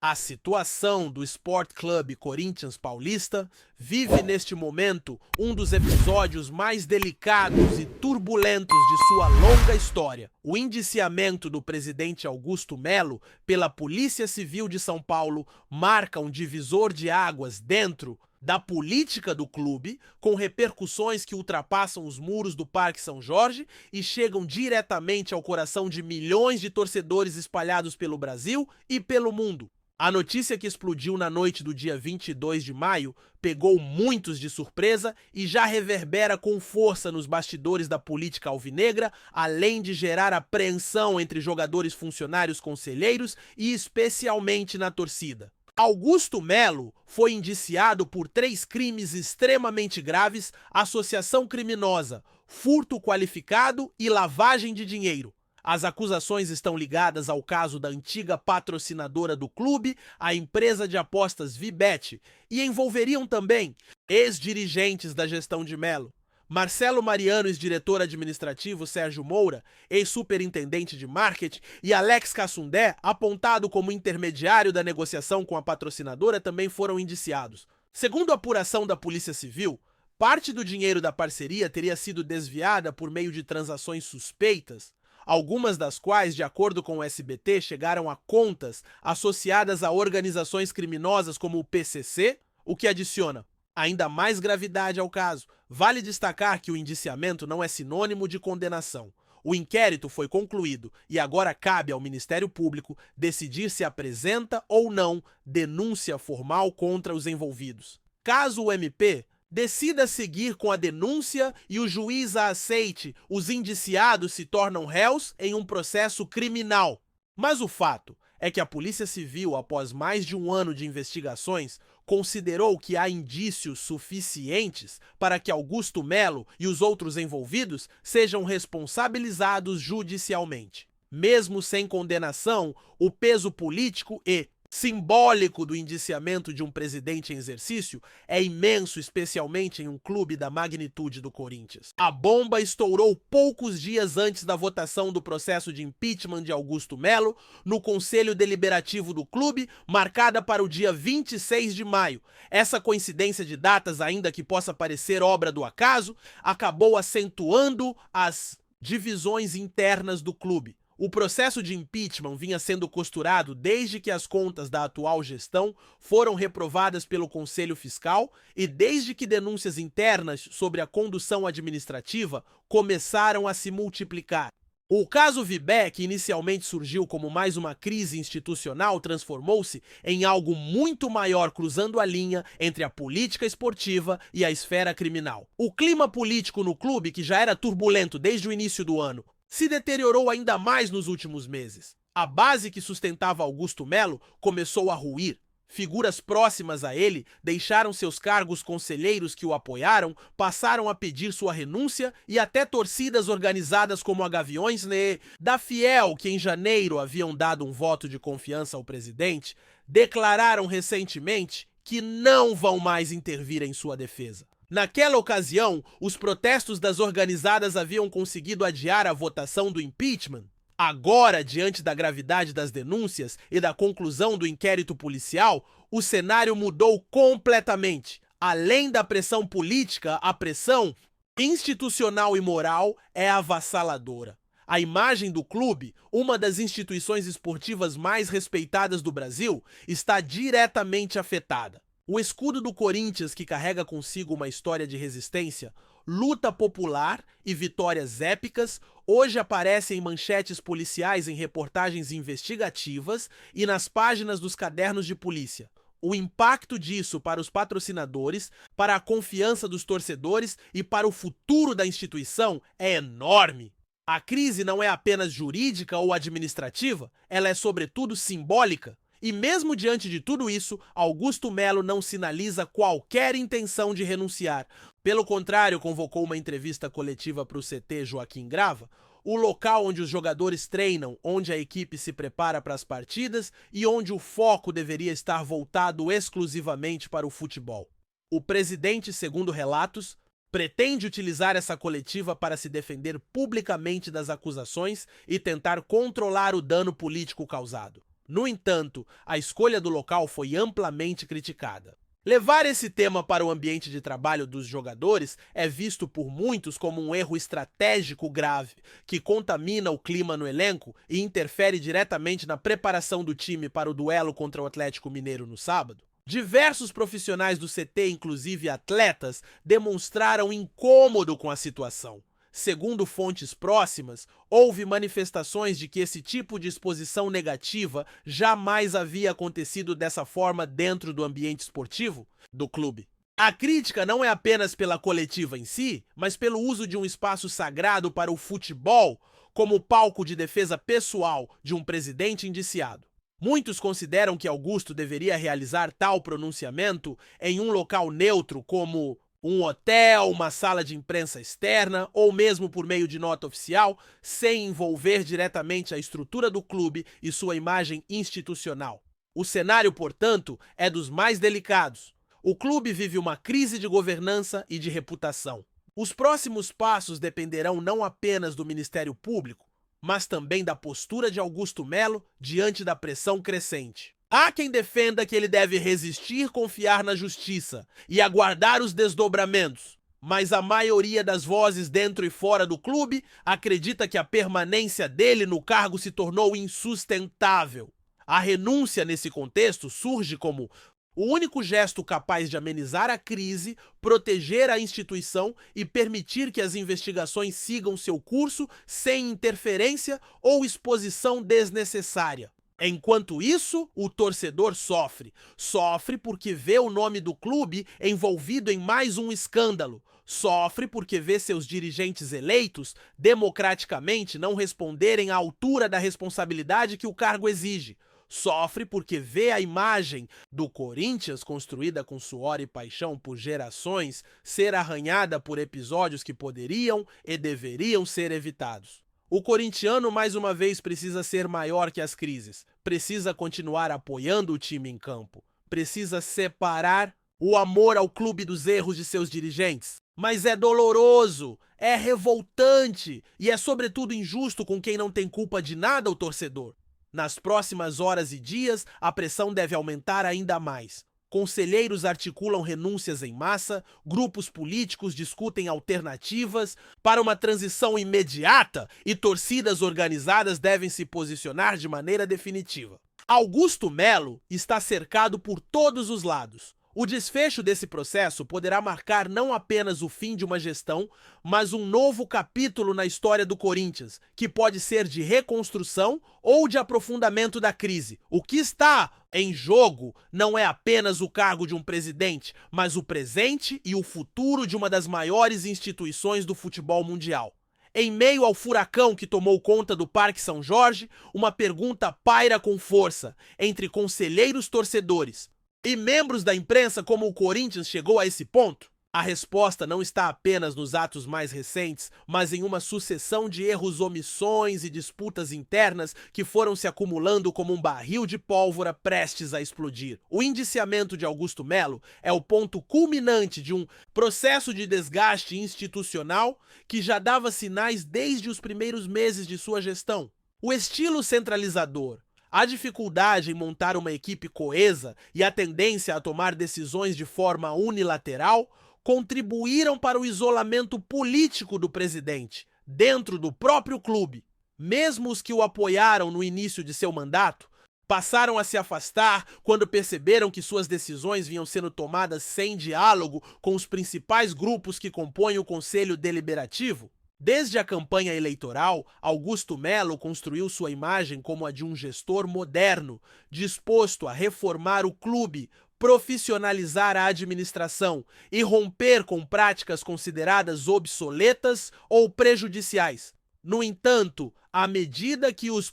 A situação do Sport Clube Corinthians Paulista vive neste momento um dos episódios mais delicados e turbulentos de sua longa história. O indiciamento do presidente Augusto Melo pela Polícia Civil de São Paulo marca um divisor de águas dentro da política do clube, com repercussões que ultrapassam os muros do Parque São Jorge e chegam diretamente ao coração de milhões de torcedores espalhados pelo Brasil e pelo mundo. A notícia que explodiu na noite do dia 22 de maio pegou muitos de surpresa e já reverbera com força nos bastidores da política alvinegra, além de gerar apreensão entre jogadores, funcionários, conselheiros e especialmente na torcida. Augusto Melo foi indiciado por 3 crimes extremamente graves: associação criminosa, furto qualificado e lavagem de dinheiro. As acusações estão ligadas ao caso da antiga patrocinadora do clube, a empresa de apostas Vibet, e envolveriam também ex-dirigentes da gestão de Melo: Marcelo Mariano, ex-diretor administrativo Sérgio Moura, ex-superintendente de marketing, e Alex Cassundé, apontado como intermediário da negociação com a patrocinadora, também foram indiciados. Segundo a apuração da Polícia Civil, parte do dinheiro da parceria teria sido desviada por meio de transações suspeitas, algumas das quais, de acordo com o SBT, chegaram a contas associadas a organizações criminosas como o PCC, o que adiciona ainda mais gravidade ao caso. Vale destacar que o indiciamento não é sinônimo de condenação. O inquérito foi concluído e agora cabe ao Ministério Público decidir se apresenta ou não denúncia formal contra os envolvidos. Caso o MP decida seguir com a denúncia e o juiz a aceite, os indiciados se tornam réus em um processo criminal. Mas o fato é que a Polícia Civil, após mais de um ano de investigações, considerou que há indícios suficientes para que Augusto Melo e os outros envolvidos sejam responsabilizados judicialmente. Mesmo sem condenação, o peso político e simbólico do indiciamento de um presidente em exercício é imenso, especialmente em um clube da magnitude do Corinthians. A bomba estourou poucos dias antes da votação do processo de impeachment de Augusto Melo no Conselho Deliberativo do clube, marcada para o dia 26 de maio. Essa coincidência de datas, ainda que possa parecer obra do acaso, acabou acentuando as divisões internas do clube. O processo de impeachment vinha sendo costurado desde que as contas da atual gestão foram reprovadas pelo Conselho Fiscal e desde que denúncias internas sobre a condução administrativa começaram a se multiplicar. O caso Vibet, que inicialmente surgiu como mais uma crise institucional, transformou-se em algo muito maior, cruzando a linha entre a política esportiva e a esfera criminal. O clima político no clube, que já era turbulento desde o início do ano, se deteriorou ainda mais nos últimos meses. A base que sustentava Augusto Melo começou a ruir. Figuras próximas a ele deixaram seus cargos, conselheiros que o apoiaram passaram a pedir sua renúncia e até torcidas organizadas como a Gaviões da Fiel, que em janeiro haviam dado um voto de confiança ao presidente, declararam recentemente que não vão mais intervir em sua defesa. Naquela ocasião, os protestos das organizadas haviam conseguido adiar a votação do impeachment. Agora, diante da gravidade das denúncias e da conclusão do inquérito policial, o cenário mudou completamente. Além da pressão política, a pressão institucional e moral é avassaladora. A imagem do clube, uma das instituições esportivas mais respeitadas do Brasil, está diretamente afetada. O escudo do Corinthians, que carrega consigo uma história de resistência, luta popular e vitórias épicas, hoje aparece em manchetes policiais, em reportagens investigativas e nas páginas dos cadernos de polícia. O impacto disso para os patrocinadores, para a confiança dos torcedores e para o futuro da instituição é enorme. A crise não é apenas jurídica ou administrativa, ela é sobretudo simbólica. E mesmo diante de tudo isso, Augusto Melo não sinaliza qualquer intenção de renunciar. Pelo contrário, convocou uma entrevista coletiva para o CT Joaquim Grava, o local onde os jogadores treinam, onde a equipe se prepara para as partidas e onde o foco deveria estar voltado exclusivamente para o futebol. O presidente, segundo relatos, pretende utilizar essa coletiva para se defender publicamente das acusações e tentar controlar o dano político causado. No entanto, a escolha do local foi amplamente criticada. Levar esse tema para o ambiente de trabalho dos jogadores é visto por muitos como um erro estratégico grave, que contamina o clima no elenco e interfere diretamente na preparação do time para o duelo contra o Atlético Mineiro no sábado. Diversos profissionais do CT, inclusive atletas, demonstraram incômodo com a situação. Segundo fontes próximas, houve manifestações de que esse tipo de exposição negativa jamais havia acontecido dessa forma dentro do ambiente esportivo do clube. A crítica não é apenas pela coletiva em si, mas pelo uso de um espaço sagrado para o futebol como palco de defesa pessoal de um presidente indiciado. Muitos consideram que Augusto deveria realizar tal pronunciamento em um local neutro como um hotel, uma sala de imprensa externa ou mesmo por meio de nota oficial, sem envolver diretamente a estrutura do clube e sua imagem institucional. O cenário, portanto, é dos mais delicados. O clube vive uma crise de governança e de reputação. Os próximos passos dependerão não apenas do Ministério Público, mas também da postura de Augusto Melo diante da pressão crescente. Há quem defenda que ele deve resistir, confiar na justiça e aguardar os desdobramentos, mas a maioria das vozes dentro e fora do clube acredita que a permanência dele no cargo se tornou insustentável. A renúncia nesse contexto surge como o único gesto capaz de amenizar a crise, proteger a instituição e permitir que as investigações sigam seu curso sem interferência ou exposição desnecessária. Enquanto isso, o torcedor sofre. Sofre porque vê o nome do clube envolvido em mais um escândalo. Sofre porque vê seus dirigentes eleitos democraticamente não responderem à altura da responsabilidade que o cargo exige. Sofre porque vê a imagem do Corinthians, construída com suor e paixão por gerações, ser arranhada por episódios que poderiam e deveriam ser evitados. O corintiano, mais uma vez, precisa ser maior que as crises. Precisa continuar apoiando o time em campo. Precisa separar o amor ao clube dos erros de seus dirigentes. Mas é doloroso, é revoltante e é sobretudo injusto com quem não tem culpa de nada, o torcedor. Nas próximas horas e dias, a pressão deve aumentar ainda mais. Conselheiros articulam renúncias em massa, grupos políticos discutem alternativas para uma transição imediata e torcidas organizadas devem se posicionar de maneira definitiva. Augusto Melo está cercado por todos os lados. O desfecho desse processo poderá marcar não apenas o fim de uma gestão, mas um novo capítulo na história do Corinthians, que pode ser de reconstrução ou de aprofundamento da crise. O que está em jogo não é apenas o cargo de um presidente, mas o presente e o futuro de uma das maiores instituições do futebol mundial. Em meio ao furacão que tomou conta do Parque São Jorge, uma pergunta paira com força entre conselheiros torcedores e membros da imprensa: como o Corinthians chegou a esse ponto? A resposta não está apenas nos atos mais recentes, mas em uma sucessão de erros, omissões e disputas internas que foram se acumulando como um barril de pólvora prestes a explodir. O indiciamento de Augusto Melo é o ponto culminante de um processo de desgaste institucional que já dava sinais desde os primeiros meses de sua gestão. O estilo centralizador, a dificuldade em montar uma equipe coesa e a tendência a tomar decisões de forma unilateral contribuíram para o isolamento político do presidente, dentro do próprio clube. Mesmo os que o apoiaram no início de seu mandato passaram a se afastar quando perceberam que suas decisões vinham sendo tomadas sem diálogo com os principais grupos que compõem o Conselho Deliberativo. Desde a campanha eleitoral, Augusto Melo construiu sua imagem como a de um gestor moderno, disposto a reformar o clube, profissionalizar a administração e romper com práticas consideradas obsoletas ou prejudiciais. No entanto, à medida que os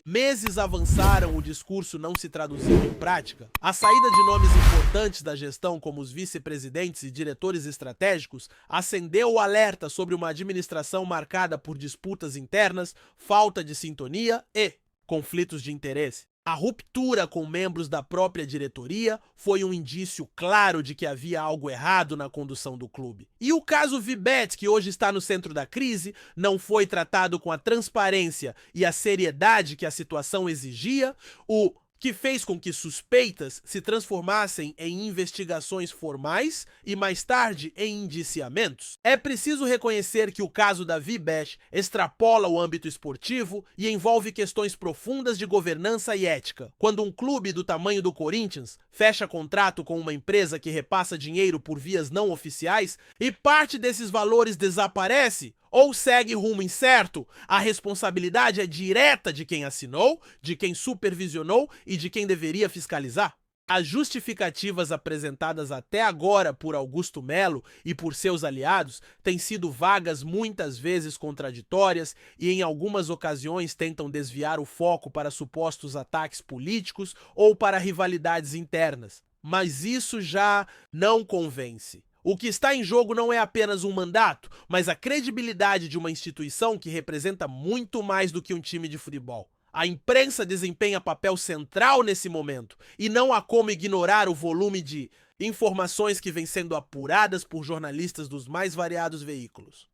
meses avançaram, o discurso não se traduziu em prática. A saída de nomes importantes da gestão, como os vice-presidentes e diretores estratégicos, acendeu o alerta sobre uma administração marcada por disputas internas, falta de sintonia e conflitos de interesse. A ruptura com membros da própria diretoria foi um indício claro de que havia algo errado na condução do clube. E o caso Vibet, que hoje está no centro da crise, não foi tratado com a transparência e a seriedade que a situação exigia, o que fez com que suspeitas se transformassem em investigações formais e, mais tarde, em indiciamentos. É preciso reconhecer que o caso da Vibet extrapola o âmbito esportivo e envolve questões profundas de governança e ética. Quando um clube do tamanho do Corinthians fecha contrato com uma empresa que repassa dinheiro por vias não oficiais e parte desses valores desaparece, ou segue rumo incerto, a responsabilidade é direta de quem assinou, de quem supervisionou e de quem deveria fiscalizar. As justificativas apresentadas até agora por Augusto Melo e por seus aliados têm sido vagas, muitas vezes contraditórias, e em algumas ocasiões tentam desviar o foco para supostos ataques políticos ou para rivalidades internas. Mas isso já não convence. O que está em jogo não é apenas um mandato, mas a credibilidade de uma instituição que representa muito mais do que um time de futebol. A imprensa desempenha papel central nesse momento, e não há como ignorar o volume de informações que vêm sendo apuradas por jornalistas dos mais variados veículos.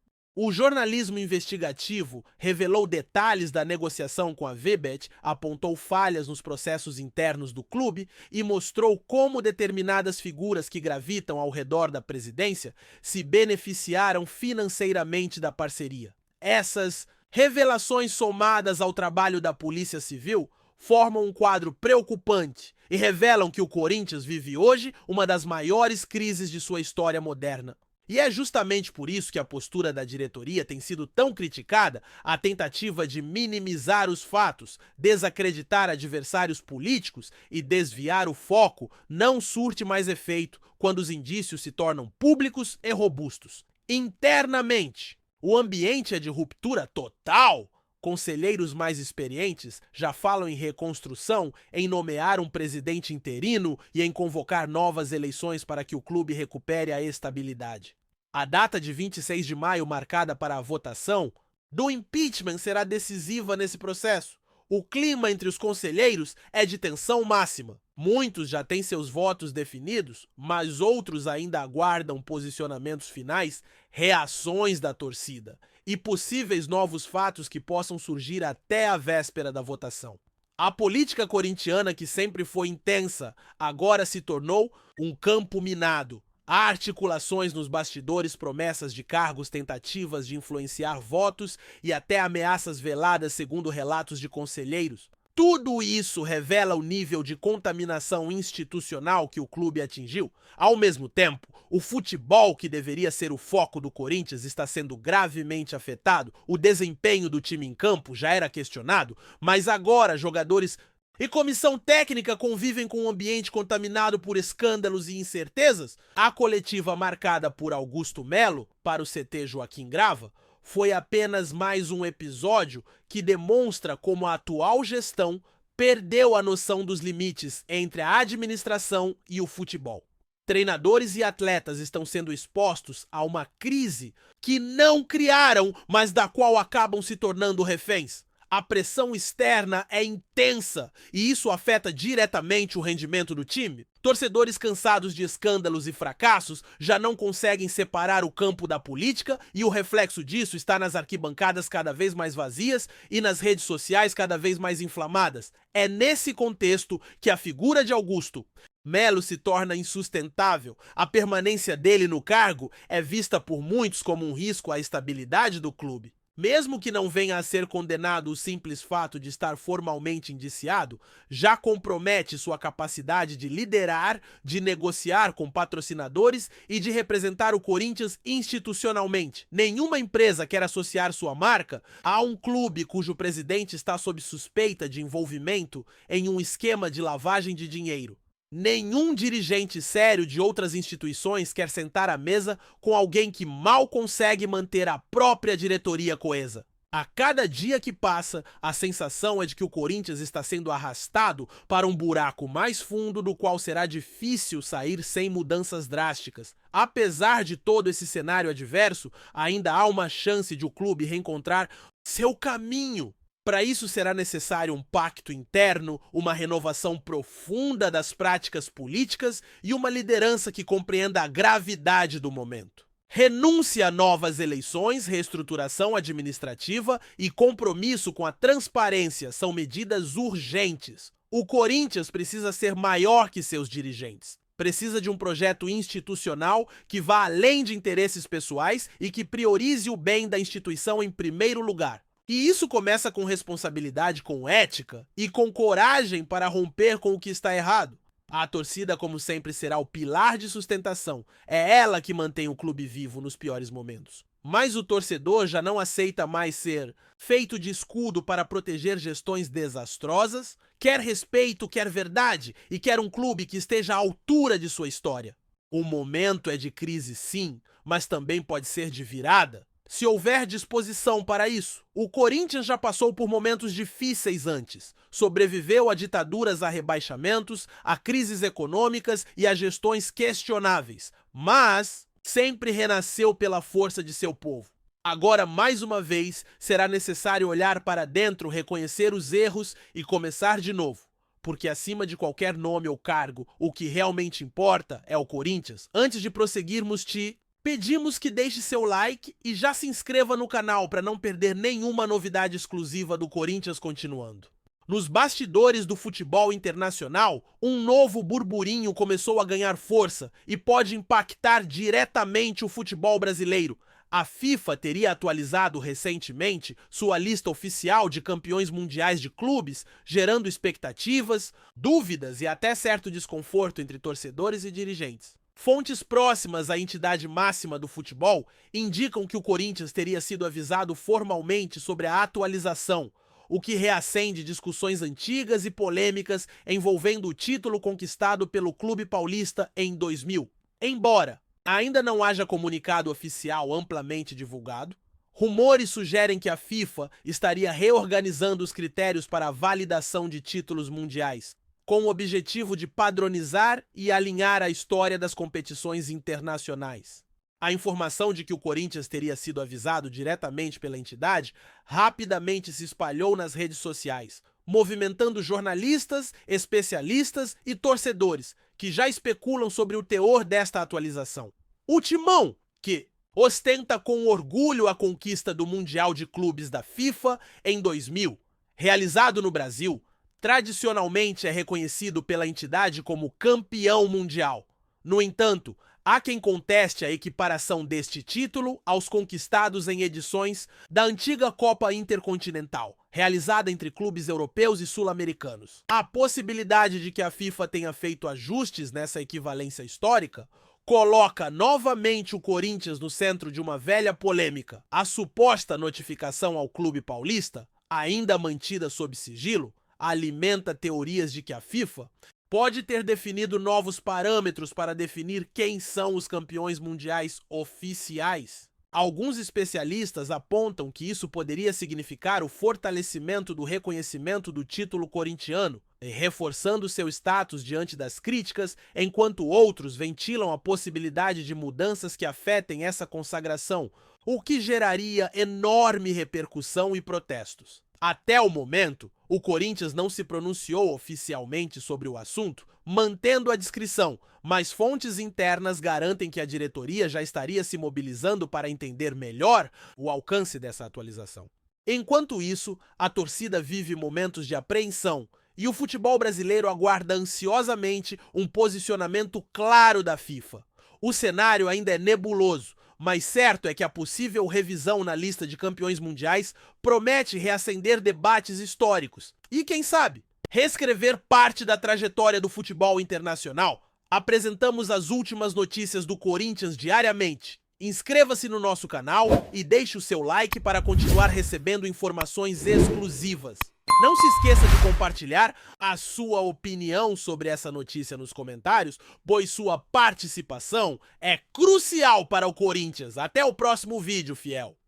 O jornalismo investigativo revelou detalhes da negociação com a Vibet, apontou falhas nos processos internos do clube e mostrou como determinadas figuras que gravitam ao redor da presidência se beneficiaram financeiramente da parceria. Essas revelações, somadas ao trabalho da Polícia Civil, formam um quadro preocupante e revelam que o Corinthians vive hoje uma das maiores crises de sua história moderna. E é justamente por isso que a postura da diretoria tem sido tão criticada, a tentativa de minimizar os fatos, desacreditar adversários políticos e desviar o foco não surte mais efeito quando os indícios se tornam públicos e robustos. Internamente, o ambiente é de ruptura total. Conselheiros mais experientes já falam em reconstrução, em nomear um presidente interino e em convocar novas eleições para que o clube recupere a estabilidade. A data de 26 de maio, marcada para a votação do impeachment, será decisiva nesse processo. O clima entre os conselheiros é de tensão máxima. Muitos já têm seus votos definidos, mas outros ainda aguardam posicionamentos finais, reações da torcida e possíveis novos fatos que possam surgir até a véspera da votação. A política corintiana, que sempre foi intensa, agora se tornou um campo minado. Há articulações nos bastidores, promessas de cargos, tentativas de influenciar votos e até ameaças veladas, segundo relatos de conselheiros. Tudo isso revela o nível de contaminação institucional que o clube atingiu. Ao mesmo tempo, o futebol, que deveria ser o foco do Corinthians, está sendo gravemente afetado. O desempenho do time em campo já era questionado, mas agora jogadores e comissão técnica convivem com um ambiente contaminado por escândalos e incertezas. A coletiva marcada por Augusto Melo para o CT Joaquim Grava foi apenas mais um episódio que demonstra como a atual gestão perdeu a noção dos limites entre a administração e o futebol. Treinadores e atletas estão sendo expostos a uma crise que não criaram, mas da qual acabam se tornando reféns. A pressão externa é intensa e isso afeta diretamente o rendimento do time. Torcedores cansados de escândalos e fracassos já não conseguem separar o campo da política e o reflexo disso está nas arquibancadas cada vez mais vazias e nas redes sociais cada vez mais inflamadas. É nesse contexto que a figura de Augusto Melo se torna insustentável. A permanência dele no cargo é vista por muitos como um risco à estabilidade do clube. Mesmo que não venha a ser condenado o simples fato de estar formalmente indiciado, já compromete sua capacidade de liderar, de negociar com patrocinadores e de representar o Corinthians institucionalmente. Nenhuma empresa quer associar sua marca a um clube cujo presidente está sob suspeita de envolvimento em um esquema de lavagem de dinheiro. Nenhum dirigente sério de outras instituições quer sentar à mesa com alguém que mal consegue manter a própria diretoria coesa. A cada dia que passa, a sensação é de que o Corinthians está sendo arrastado para um buraco mais fundo do qual será difícil sair sem mudanças drásticas. Apesar de todo esse cenário adverso, ainda há uma chance de o clube reencontrar seu caminho Para isso será necessário um pacto interno, uma renovação profunda das práticas políticas e uma liderança que compreenda a gravidade do momento. Renúncia a novas eleições, reestruturação administrativa e compromisso com a transparência são medidas urgentes. O Corinthians precisa ser maior que seus dirigentes. Precisa de um projeto institucional que vá além de interesses pessoais e que priorize o bem da instituição em primeiro lugar. E isso começa com responsabilidade, com ética e com coragem para romper com o que está errado. A torcida, como sempre, será o pilar de sustentação. É ela que mantém o clube vivo nos piores momentos. Mas o torcedor já não aceita mais ser feito de escudo para proteger gestões desastrosas, quer respeito, quer verdade e quer um clube que esteja à altura de sua história. O momento é de crise, sim, mas também pode ser de virada. Se houver disposição para isso. O Corinthians já passou por momentos difíceis antes. Sobreviveu a ditaduras, a rebaixamentos, a crises econômicas e a gestões questionáveis. Mas sempre renasceu pela força de seu povo. Agora, mais uma vez, será necessário olhar para dentro, reconhecer os erros e começar de novo. Porque acima de qualquer nome ou cargo, o que realmente importa é o Corinthians. Antes de prosseguirmos, pedimos que deixe seu like e já se inscreva no canal para não perder nenhuma novidade exclusiva do Corinthians continuando. Nos bastidores do futebol internacional, um novo burburinho começou a ganhar força e pode impactar diretamente o futebol brasileiro. A FIFA teria atualizado recentemente sua lista oficial de campeões mundiais de clubes, gerando expectativas, dúvidas e até certo desconforto entre torcedores e dirigentes. Fontes próximas à entidade máxima do futebol indicam que o Corinthians teria sido avisado formalmente sobre a atualização, o que reacende discussões antigas e polêmicas envolvendo o título conquistado pelo clube paulista em 2000. Embora ainda não haja comunicado oficial amplamente divulgado, rumores sugerem que a FIFA estaria reorganizando os critérios para a validação de títulos mundiais, com o objetivo de padronizar e alinhar a história das competições internacionais. A informação de que o Corinthians teria sido avisado diretamente pela entidade rapidamente se espalhou nas redes sociais, movimentando jornalistas, especialistas e torcedores que já especulam sobre o teor desta atualização. O Timão, que ostenta com orgulho a conquista do Mundial de Clubes da FIFA em 2000, realizado no Brasil, tradicionalmente é reconhecido pela entidade como campeão mundial. No entanto, há quem conteste a equiparação deste título aos conquistados em edições da antiga Copa Intercontinental, realizada entre clubes europeus e sul-americanos. A possibilidade de que a FIFA tenha feito ajustes nessa equivalência histórica coloca novamente o Corinthians no centro de uma velha polêmica. A suposta notificação ao clube paulista, ainda mantida sob sigilo, alimenta teorias de que a FIFA pode ter definido novos parâmetros para definir quem são os campeões mundiais oficiais. Alguns especialistas apontam que isso poderia significar o fortalecimento do reconhecimento do título corintiano, reforçando seu status diante das críticas, enquanto outros ventilam a possibilidade de mudanças que afetem essa consagração, o que geraria enorme repercussão e protestos. Até o momento, o Corinthians não se pronunciou oficialmente sobre o assunto, mantendo a discrição, mas fontes internas garantem que a diretoria já estaria se mobilizando para entender melhor o alcance dessa atualização. Enquanto isso, a torcida vive momentos de apreensão e o futebol brasileiro aguarda ansiosamente um posicionamento claro da FIFA. O cenário ainda é nebuloso, mas certo é que a possível revisão na lista de campeões mundiais promete reacender debates históricos e, quem sabe, reescrever parte da trajetória do futebol internacional. Apresentamos as últimas notícias do Corinthians diariamente. Inscreva-se no nosso canal e deixe o seu like para continuar recebendo informações exclusivas. Não se esqueça de compartilhar a sua opinião sobre essa notícia nos comentários, pois sua participação é crucial para o Corinthians. Até o próximo vídeo, fiel!